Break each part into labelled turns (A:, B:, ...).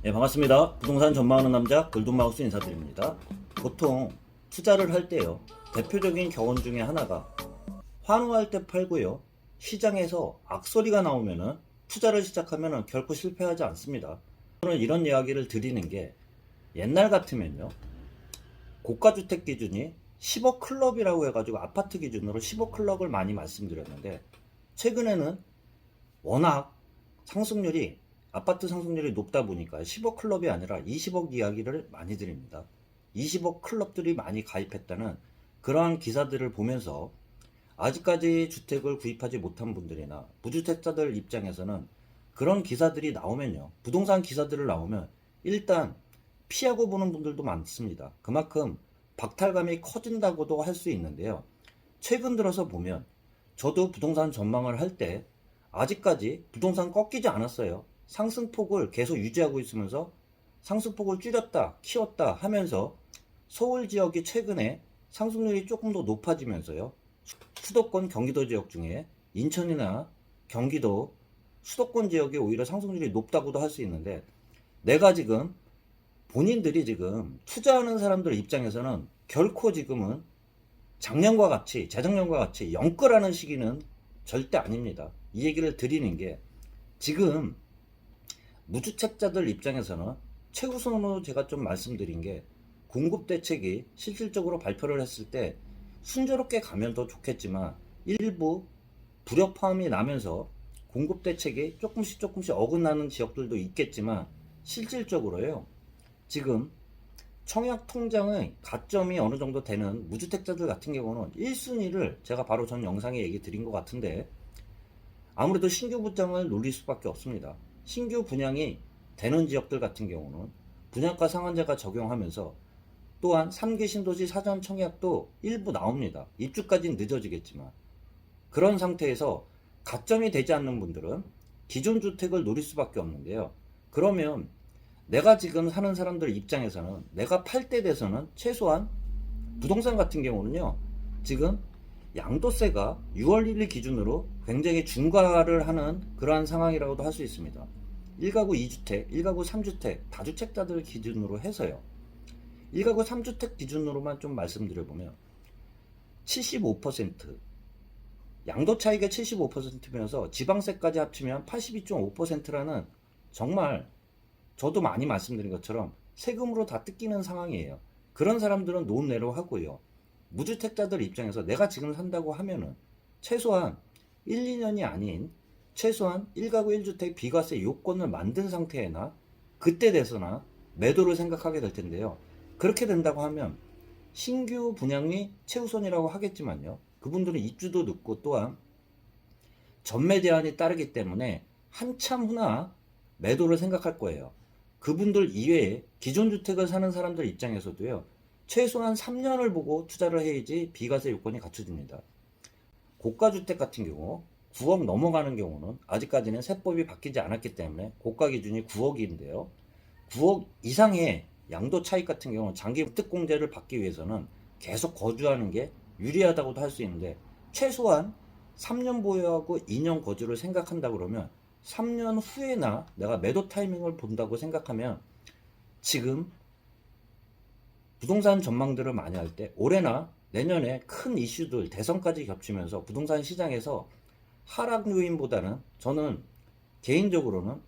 A: 네, 반갑습니다. 부동산 전망하는 남자 골든마우스 인사드립니다. 보통 투자를 할 때요, 대표적인 교훈 중에 하나가 환호할 때 팔고요, 시장에서 악소리가 나오면은 투자를 시작하면은 결코 실패하지 않습니다. 저는 이런 이야기를 드리는 게, 옛날 같으면요, 고가주택 기준이 10억 클럽이라고 해가지고 아파트 기준으로 10억 클럽을 많이 말씀드렸는데, 최근에는 워낙 상승률이 아파트 상승률이 높다 보니까 10억 클럽이 아니라 20억 이야기를 많이 드립니다. 20억 클럽들이 많이 가입했다는 그러한 기사들을 보면서 아직까지 주택을 구입하지 못한 분들이나 무주택자들 입장에서는 그런 기사들이 나오면요, 부동산 기사들을 나오면 일단 피하고 보는 분들도 많습니다. 그만큼 박탈감이 커진다고도 할 수 있는데요, 최근 들어서 보면 저도 부동산 전망을 할 때 아직까지 부동산 꺾이지 않았어요. 상승폭을 계속 유지하고 있으면서 상승폭을 줄였다 키웠다 하면서 서울 지역이 최근에 상승률이 조금 더 높아지면서요, 수도권 경기도 지역 중에 인천이나 경기도 수도권 지역이 오히려 상승률이 높다고도 할 수 있는데, 내가 지금 본인들이 지금 투자하는 사람들 입장에서는 결코 지금은 작년과 같이 재작년과 같이 영끌하는 시기는 절대 아닙니다. 이 얘기를 드리는 게, 지금 무주택자들 입장에서는 최우선으로 제가 좀 말씀드린 게, 공급 대책이 실질적으로 발표를 했을 때 순조롭게 가면 더 좋겠지만 일부 불협화음이 나면서 공급 대책이 조금씩 어긋나는 지역들도 있겠지만, 실질적으로요, 지금 청약 통장의 가점이 어느 정도 되는 무주택자들 같은 경우는 1순위를 제가 바로 전 영상에 얘기 드린 것 같은데, 아무래도 신규 분양을 노릴 수밖에 없습니다. 신규 분양이 되는 지역들 같은 경우는 분양가 상한제가 적용하면서, 또한 3기 신도시 사전 청약도 일부 나옵니다. 입주까지는 늦어지겠지만, 그런 상태에서 가점이 되지 않는 분들은 기존 주택을 노릴 수밖에 없는데요. 그러면 내가 지금 사는 사람들 입장에서는 내가 팔 때 돼서는 최소한 부동산 같은 경우는요, 지금 양도세가 6월 1일 기준으로 굉장히 중과를 하는 그러한 상황이라고도 할 수 있습니다. 1가구 2주택, 1가구 3주택, 다주택자들 기준으로 해서요, 1가구 3주택 기준으로만 좀 말씀드려보면 75%, 양도 차익의 75%면서 지방세까지 합치면 82.5%라는, 정말 저도 많이 말씀드린 것처럼 세금으로 다 뜯기는 상황이에요. 그런 사람들은 논외로 하고요, 무주택자들 입장에서 내가 지금 산다고 하면은 최소한 1, 2년이 아닌 최소한 1가구 1주택 비과세 요건을 만든 상태에나 그때 돼서나 매도를 생각하게 될 텐데요. 그렇게 된다고 하면 신규 분양이 최우선이라고 하겠지만요, 그분들은 입주도 늦고 또한 전매 제한이 따르기 때문에 한참 후나 매도를 생각할 거예요. 그분들 이외에 기존 주택을 사는 사람들 입장에서도요, 최소한 3년을 보고 투자를 해야지 비과세 요건이 갖춰집니다. 고가주택 같은 경우 9억 넘어가는 경우는 아직까지는 세법이 바뀌지 않았기 때문에 고가 기준이 9억인데요. 9억 이상의 양도 차익 같은 경우는 장기 득공제를 받기 위해서는 계속 거주하는 게 유리하다고도 할 수 있는데, 최소한 3년 보유하고 2년 거주를 생각한다 그러면 3년 후에나 내가 매도 타이밍을 본다고 생각하면, 지금 부동산 전망들을 많이 할 때 올해나 내년에 큰 이슈들 대선까지 겹치면서 부동산 시장에서 하락 요인보다는 저는 개인적으로는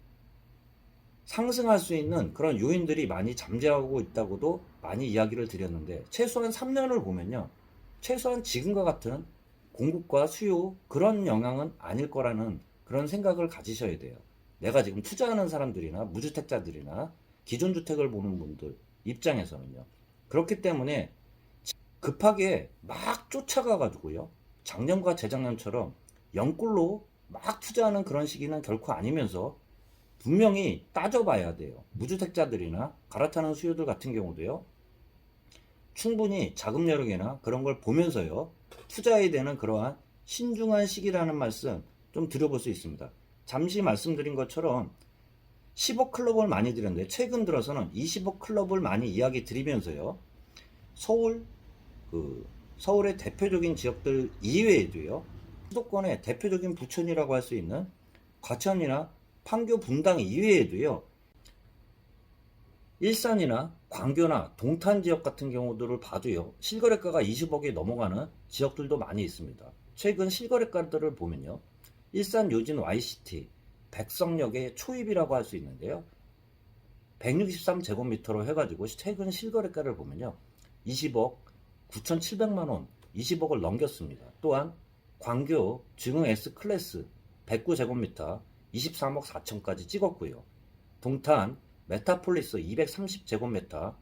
A: 상승할 수 있는 그런 요인들이 많이 잠재하고 있다고도 많이 이야기를 드렸는데, 최소한 3년을 보면요, 최소한 지금과 같은 공급과 수요 그런 영향은 아닐 거라는 그런 생각을 가지셔야 돼요. 내가 지금 투자하는 사람들이나 무주택자들이나 기존 주택을 보는 분들 입장에서는요. 그렇기 때문에 급하게 막 쫓아가 가지고요, 작년과 재작년처럼 영꿀로 막 투자하는 그런 시기는 결코 아니면서 분명히 따져봐야 돼요. 무주택자들이나 갈아타는 수요들 같은 경우도요, 충분히 자금 여력이나 그런 걸 보면서요, 투자해야 되는 그러한 신중한 시기라는 말씀 좀 드려볼 수 있습니다. 잠시 말씀드린 것처럼 10억 클럽을 많이 드렸는데, 최근 들어서는 20억 클럽을 많이 이야기 드리면서요, 서울, 서울의 대표적인 지역들 이외에도요, 수도권의 대표적인 부천이라고 할 수 있는 과천이나 판교 분당 이외에도요, 일산이나 광교나 동탄 지역 같은 경우들을 봐도요, 실거래가가 20억이 넘어가는 지역들도 많이 있습니다. 최근 실거래가들을 보면요, 일산 요진 YCT, 백석역의 초입이라고 할 수 있는데요, 163제곱미터로 해가지고 최근 실거래가를 보면요, 20억 9,700만원, 20억을 넘겼습니다. 또한 광교 증흥 S클래스 109제곱미터 23억 4천까지 찍었고요. 동탄 메타폴리스 230제곱미터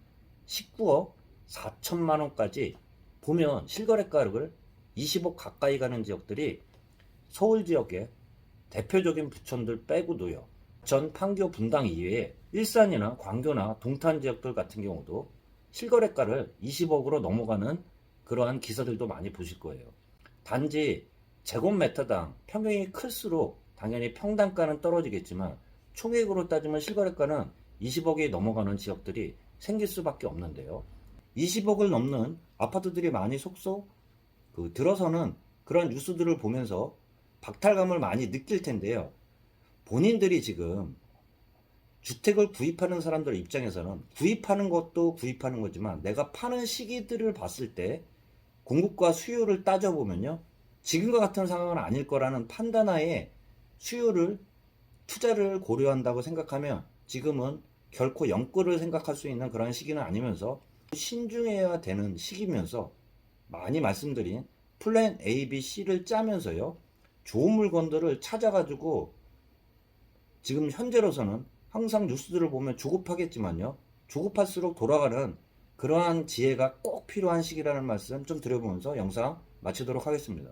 A: 19억 4천만원까지 보면 실거래가를 20억 가까이 가는 지역들이 서울 지역의 대표적인 부천들 빼고도요, 전 판교 분당 이외에 일산이나 광교나 동탄 지역들 같은 경우도 실거래가를 20억으로 넘어가는 그러한 기사들도 많이 보실 거예요. 단지 제곱미터당 평형이 클수록 당연히 평당가는 떨어지겠지만 총액으로 따지면 실거래가는 20억이 넘어가는 지역들이 생길 수밖에 없는데요. 20억을 넘는 아파트들이 많이 속속 들어서는 그런 뉴스들을 보면서 박탈감을 많이 느낄 텐데요. 본인들이 지금 주택을 구입하는 사람들 입장에서는 구입하는 것도 구입하는 거지만 내가 파는 시기들을 봤을 때 공급과 수요를 따져보면요, 지금과 같은 상황은 아닐 거라는 판단하에 수요를 투자를 고려한다고 생각하면 지금은 결코 영끌을 생각할 수 있는 그런 시기는 아니면서 신중해야 되는 시기면서 많이 말씀드린 플랜 A, B, C를 짜면서요, 좋은 물건들을 찾아가지고 지금 현재로서는 항상 뉴스들을 보면 조급하겠지만요, 조급할수록 돌아가는 그러한 지혜가 꼭 필요한 시기라는 말씀 좀 드려보면서 영상 마치도록 하겠습니다.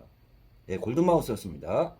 A: 네, 골든마우스였습니다.